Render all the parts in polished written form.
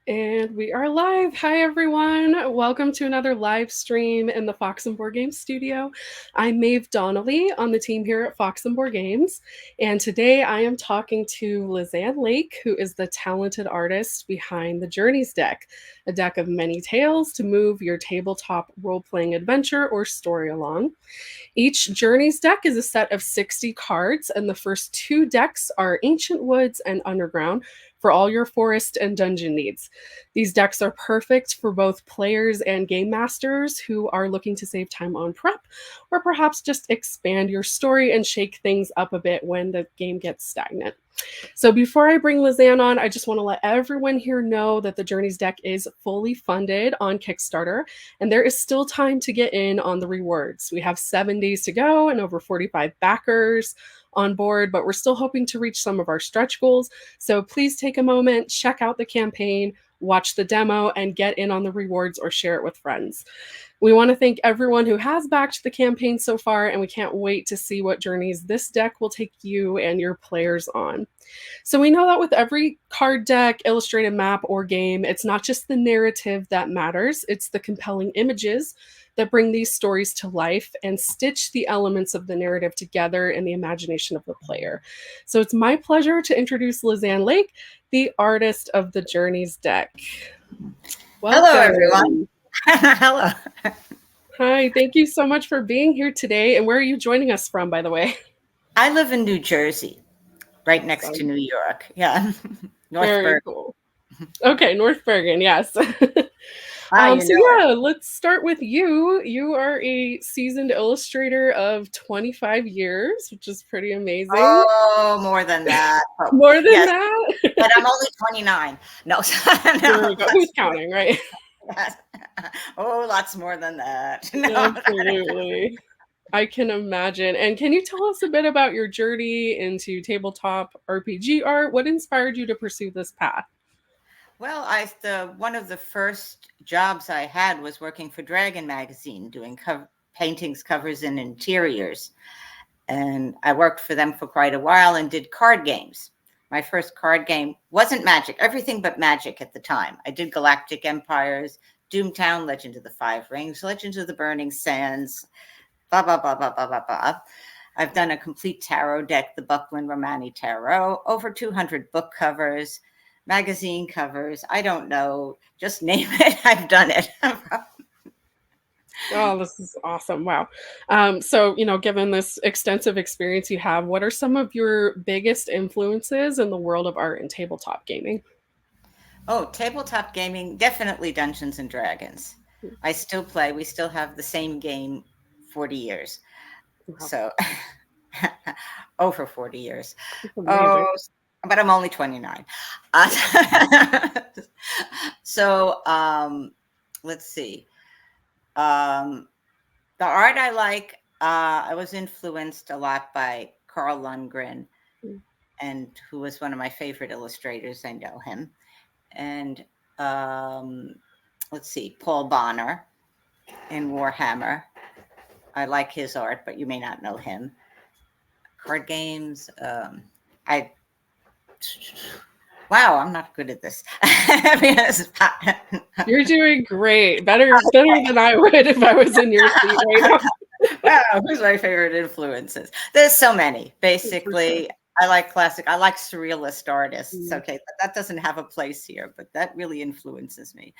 And we are live. Hi, everyone. Welcome to another live stream in the Fox and Board Games studio. I'm Maeve Donnelly on the team here at Fox and Board Games. And today I am talking to Lissanne Lake, who is the talented artist behind the Journeys deck, a deck of many tales to move your tabletop role-playing adventure or story along. Each Journeys deck is a set of 60 cards, and the first two decks are Ancient Woods and Underground for all your forest and dungeon needs. These decks are perfect for both players and game masters who are looking to save time on prep, or perhaps just expand your story and shake things up a bit when the game gets stagnant. So before I bring Lissanne on, I just want to let everyone here know that the Journeys deck is fully funded on Kickstarter, and there is still time to get in on the rewards. We have 7 days to go and over 45 backers on board, but we're still hoping to reach some of our stretch goals. So please take a moment, check out the campaign, watch the demo, and get in on the rewards or share it with friends. We want to thank everyone who has backed the campaign so far, and we can't wait to see what journeys this deck will take you and your players on. So we know that with every card deck, illustrated map, or game, it's not just the narrative that matters, it's the compelling images that bring these stories to life and stitch the elements of the narrative together in the imagination of the player. So it's my pleasure to introduce Lissanne Lake, the artist of the Journeys deck. Welcome. Hello, everyone. Hello. Hi, thank you so much for being here today. And where are you joining us from, by the way? I live in New Jersey, right next to New York. Yeah. North Very Bergen. cool. Okay, North Bergen, yes. So let's start with you. You are a seasoned illustrator of 25 years, which is pretty amazing. Oh, more than that. Oh, more than that? But I'm only 29. No. There we go. Who's counting, right? Oh, lots more than that. No, absolutely. I can imagine. And can you tell us a bit about your journey into tabletop RPG art? What inspired you to pursue this path? Well, one of the first jobs I had was working for Dragon magazine, doing paintings, covers, and interiors. And I worked for them for quite a while and did card games. My first card game wasn't Magic, everything but Magic at the time. I did Galactic Empires, Doomtown, Legend of the Five Rings, Legend of the Burning Sands, blah, blah, blah, blah, blah, blah, blah. I've done a complete tarot deck, the Buckland Romani Tarot, over 200 book covers, magazine covers. I don't know, just name it. I've done it. Oh, this is awesome. Wow. So, given this extensive experience you have, what are some of your biggest influences in the world of art and tabletop gaming? Oh, tabletop gaming, definitely Dungeons and Dragons. I still play. We still have the same game 40 years. Wow. So over 40 years. Oh, but I'm only 29. So let's see. The art I like, I was influenced a lot by Carl Lundgren, and who was one of my favorite illustrators. I know him. And let's see, Paul Bonner in Warhammer. I like his art, but you may not know him. Card games. Wow, I'm not good at this. You're doing great. Better than I would if I was in your seat right now. Wow, who's my favorite influences? There's so many. Basically, I like classic. I like surrealist artists. Okay, but that doesn't have a place here, but that really influences me.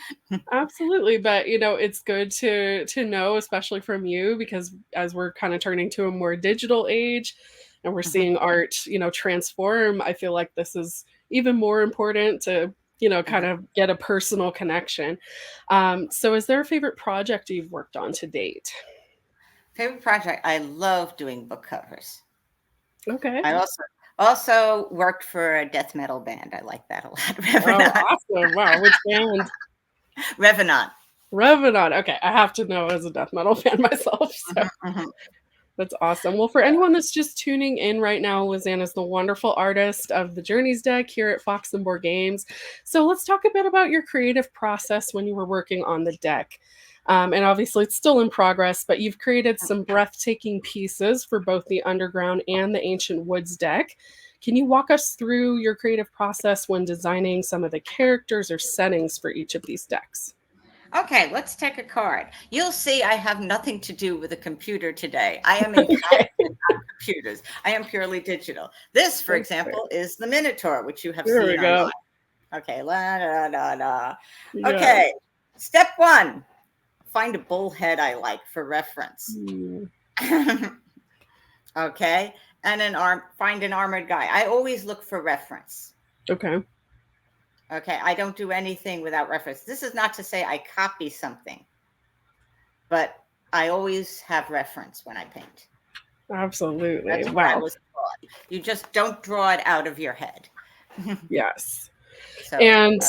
Absolutely, but it's good to know, especially from you, because as we're kind of turning to a more digital age, and we're seeing art, transform. I feel like this is even more important to, kind of get a personal connection. So, is there a favorite project you've worked on to date? Favorite project? I love doing book covers. Okay. I also worked for a death metal band. I like that a lot. Revenant. Oh, awesome. Wow. Which band? Revenant. Okay. I have to know as a death metal fan myself. So. That's awesome. Well, for anyone that's just tuning in right now, Lissanne is the wonderful artist of the Journeys deck here at Fox and Board Games. So let's talk a bit about your creative process when you were working on the deck. And obviously it's still in progress, but you've created some breathtaking pieces for both the Underground and the Ancient Woods deck. Can you walk us through your creative process when designing some of the characters or settings for each of these decks? Okay, let's take a card. You'll see I have nothing to do with a computer today. I am inhabited Okay. on computers. I am purely digital. This, for That's fair. example, is the Minotaur, which you have There we seen online. go. Okay, la la la la. Yeah. Okay, step one, find a bullhead I like for reference. Mm, Okay, and find an armored guy. I always look for reference. okay. Okay, I don't do anything without reference. This is not to say I copy something, but I always have reference when I paint. Absolutely. That's what I Wow. was taught. You just don't draw it out of your head. Yes. So, And,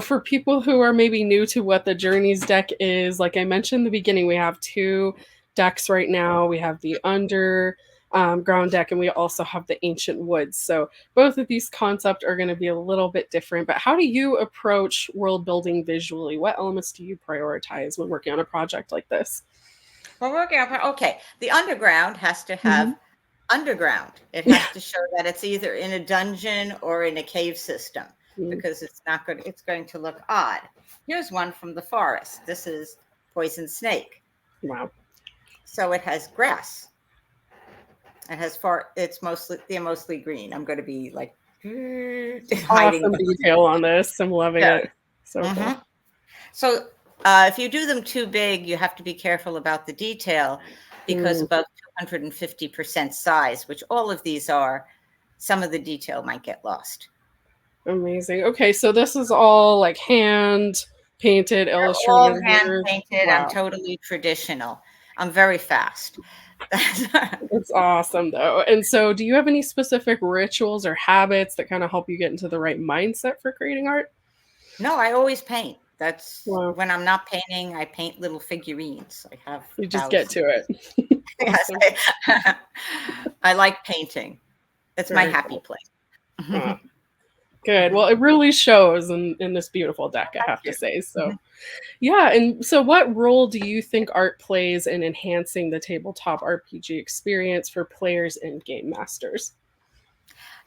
for people who are maybe new to what the Journeys deck is, like I mentioned in the beginning, we have two decks right now. We have the ground deck, and we also have the Ancient Woods. So both of these concepts are going to be a little bit different. But how do you approach world building visually? What elements do you prioritize when working on a project like this? we're working on, okay, the underground has to Mhm. have underground. It Yeah. has to show that it's either in a dungeon or in a cave system, Mm, because it's not good. It's going to look odd. Here's one from the forest. This is poison snake. wow. So it has grass. It has it's they're mostly green. I'm going to be like hiding Awesome behind. detail on this. I'm loving Yeah. it. So cool. Mhm. So if you do them too big, you have to be careful about the detail, because Mm, above 250% size, which all of these are, some of the detail might get lost. amazing. Okay, so this is all like hand painted, They're all illustrated hand here. painted. I'm Wow. totally traditional. I'm very fast. It's awesome though. And so do you have any specific rituals or habits that kind of help you get into the right mindset for creating art? No, I always paint. That's Wow. when I'm not painting, I paint little figurines. I have You just get thousands. to it. Yes, Awesome. I like painting. It's my Very happy cool. place. Uh, Thank good. Well, it really shows in this beautiful deck, I have to you. say. So yeah, and so what role do you think art plays in enhancing the tabletop RPG experience for players and game masters?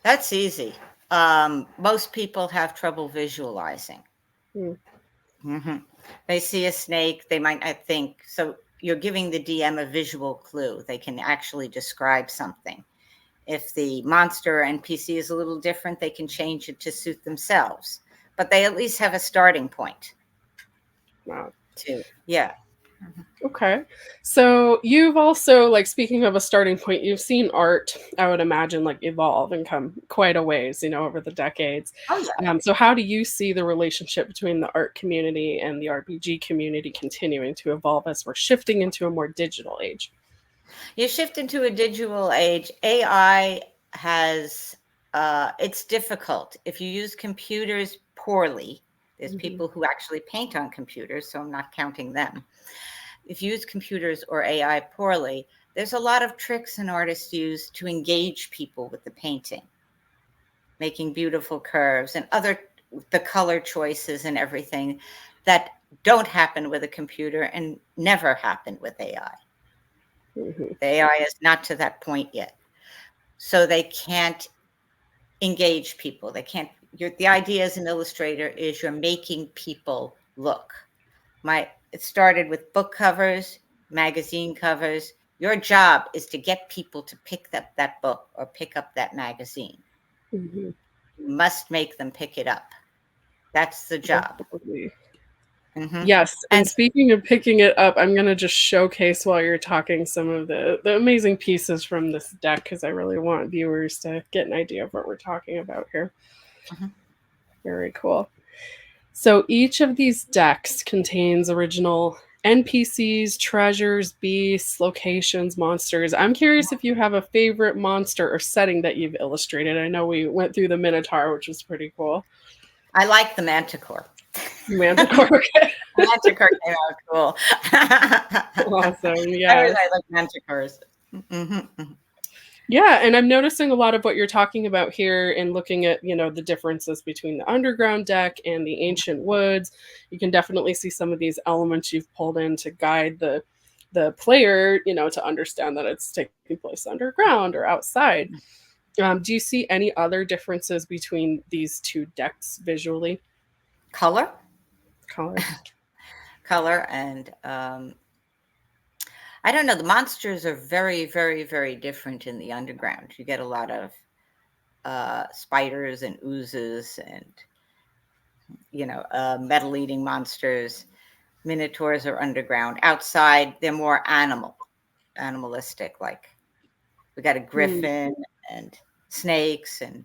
That's easy. Most people have trouble visualizing. Mm, Mhm. They see a snake, they might not think. So you're giving the DM a visual clue. They can actually describe something. If the monster or NPC is a little different, they can change it to suit themselves. But they at least have a starting point wow. too. Yeah. Mhm. Okay. So you've also, like, speaking of a starting point, you've seen art, I would imagine, like, evolve and come quite a ways, over the decades. Oh yeah. So how do you see the relationship between the art community and the RPG community continuing to evolve as we're shifting into a more digital age? You shift into a digital age. AI has it's difficult if you use computers poorly. There's Mhm. people who actually paint on computers, so I'm not counting them. If you use computers or AI poorly, there's a lot of tricks an artist use to engage people with the painting, making beautiful curves and other the color choices and everything that don't happen with a computer and never happen with AI. Mhm. The AI is not to that point yet. So they can't engage people. They can't the idea as an illustrator is you're making people look. It started with book covers, magazine covers. Your job is to get people to pick up that book or pick up that magazine. Mhm. You must make them pick it up. That's the job. Absolutely. Hmm. Yes, and And speaking of picking it up, I'm gonna just showcase while you're talking some of the amazing pieces from this deck because I really want viewers to get an idea of what we're talking about here. mhm. Very cool. So each of these decks contains original NPCs, treasures, beasts, locations, monsters. I'm curious if you have a favorite monster or setting that you've illustrated. I know we went through the Minotaur, which was pretty cool. I like the Manticore. Manticore. Manticore came out cool. Awesome. I Yes. like Manticores. Mhm. Yeah, and I'm noticing a lot of what you're talking about here and looking at, the differences between the underground deck and the ancient woods. You can definitely see some of these elements you've pulled in to guide the player, to understand that it's taking place underground or outside. Do you see any other differences between these two decks visually? Color, Color. color, and I don't know. The monsters are very, very, very different in the underground. You get a lot of spiders and oozes and metal-eating monsters. Minotaurs are underground. Outside, they're more animalistic. Like we got a Hmm. griffin and snakes, and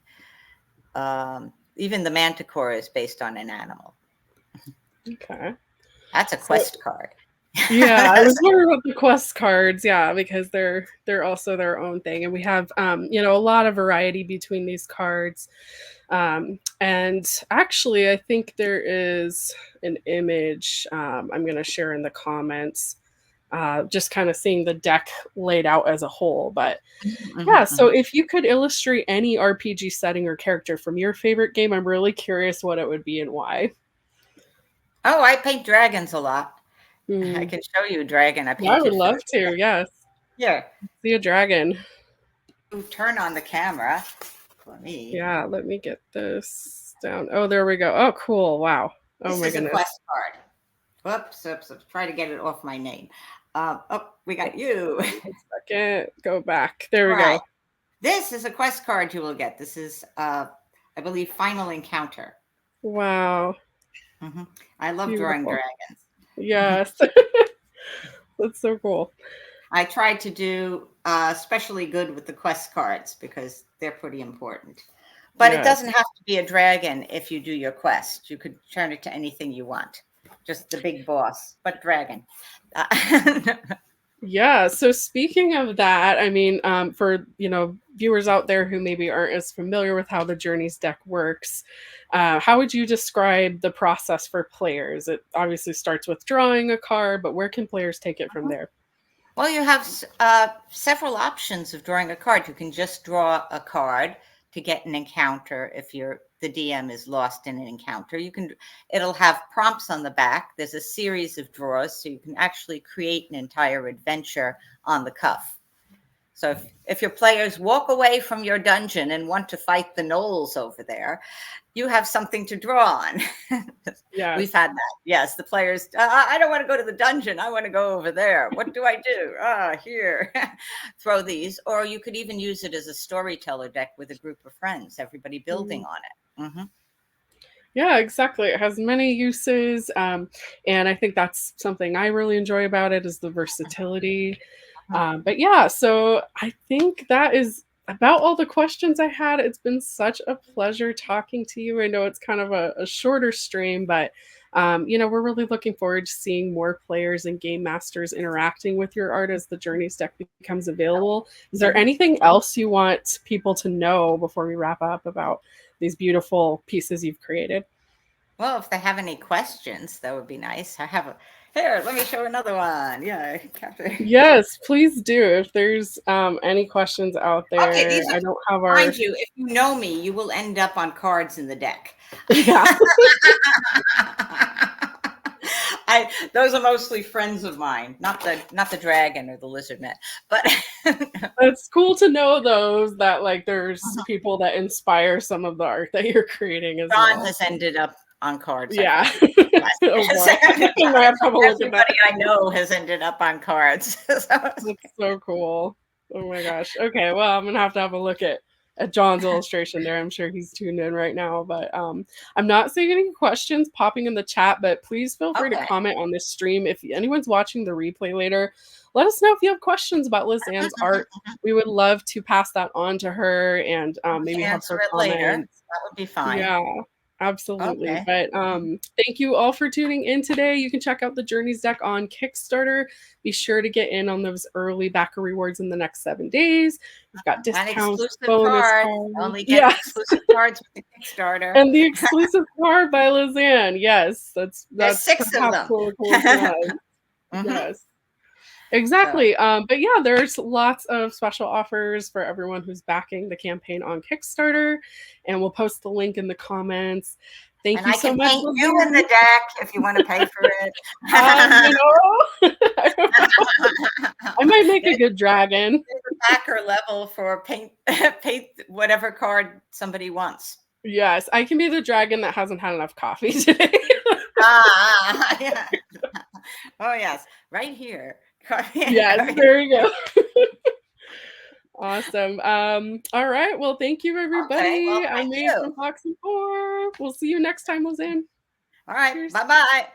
even the manticore is based on an animal. Okay. That's a So quest card. yeah, I was wondering about the quest cards, yeah, because they're also their own thing. And we have a lot of variety between these cards. And actually I think there is an image I'm gonna share in the comments. Just kind of seeing the deck laid out as a whole. But yeah, Mhm, so mhm. if you could illustrate any RPG setting or character from your favorite game, I'm really curious what it would be and why. Oh, I paint dragons a lot. I Hmm. can show you a dragon I Yeah, I would painted for love the to. Yes. here. See a dragon. Turn on the camera for me. Yeah, let me get this down. Oh, there we go. Oh, cool. Wow. Oh This my is a goodness. quest card. Whoops, oops, oops. Try to get it off my name. Oh, we got you. 1 second. Go back. There All we right. go. This is a quest card you will get. This is, I believe, Final Encounter. Wow. hmm I love drawing Beautiful. dragons. Yes. That's so cool. I tried to do especially good with the quest cards because they're pretty important. But it Yes. doesn't have to be a dragon if you do your quest. You could turn it to anything you want. Just the big boss, but dragon. Yeah. So speaking of that, I mean, for viewers out there who maybe aren't as familiar with how the Journeys deck works, how would you describe the process for players? It obviously starts with drawing a card, but where can players take it from there? Well, you have several options of drawing a card. You can just draw a card to get an encounter if the DM is lost in an encounter. It'll have prompts on the back. There's a series of draws, so you can actually create an entire adventure on the cuff. So if your players walk away from your dungeon and want to fight the gnolls over there, you have something to draw on. We've Yes. had that. Yes, the players, I don't want to go to the dungeon. I want to go over there. What do I do? Here. Throw these. Or you could even use it as a storyteller deck with a group of friends, everybody building Mhm. on it. Yeah, exactly. It has many uses, and I think that's something I really enjoy about it is the versatility. But yeah, so I think that is about all the questions I had. It's been such a pleasure talking to you. I know it's kind of a shorter stream, but we're really looking forward to seeing more players and game masters interacting with your art as the Journeys deck becomes available. Is there anything else you want people to know before we wrap up about these beautiful pieces you've created? Well, if they have any questions, that would be nice. Here, let me show another one. Yeah, capture. Yes, please do. If there's any questions out Okay, there, these I are, don't have our mind you, if you know me, you will end up on cards in the deck. yeah. Those are mostly friends of mine, not the dragon or the lizard man, but It's cool to know those that like there's people that inspire some of the art that you're creating as John well. has ended up on cards, I Yeah. believe. Yes. Oh boy. Yes. I might have to have a look at that. Everybody I know has ended up on cards. That's so cool. Oh my gosh. Okay, well, I'm gonna have a look at John's illustration there. I'm sure he's tuned in right now. But I'm not seeing any questions popping in the chat, but please feel free to Okay. comment on this stream. If anyone's watching the replay later, let us know if you have questions about Lisanne's art. We would love to pass that on to her and We maybe can have answer her it later. comment. That would be fine. Yeah, absolutely. Okay. But thank you all for tuning in today. You can check out the Journeys deck on Kickstarter. Be sure to get in on those early backer rewards in the next 7 days. We've got And discounts, exclusive bonus cards. cards. Only get Yes. exclusive cards with the Kickstarter. And the exclusive card by Lisanne. Yes, There's that's 6 of perhaps them. one of the coolest ones. hmm Yes. So, Exactly. But yeah, there's lots of special offers for everyone who's backing the campaign on Kickstarter, and we'll post the link in the comments. Thank and you I so can much, paint you in Lisanne. the deck if you want to pay for it. I don't know. I might make a good dragon. backer level for paint paint whatever card somebody wants. Yes, I can be the dragon that hasn't had enough coffee today. Yeah. Oh yes, right here. Yes, there you go. Awesome. All right. Well, thank you, Okay, well, everybody. I'm thank Maeve you. from Fox and Four. We'll see you next time, Lizanne. All right, Cheers. bye bye.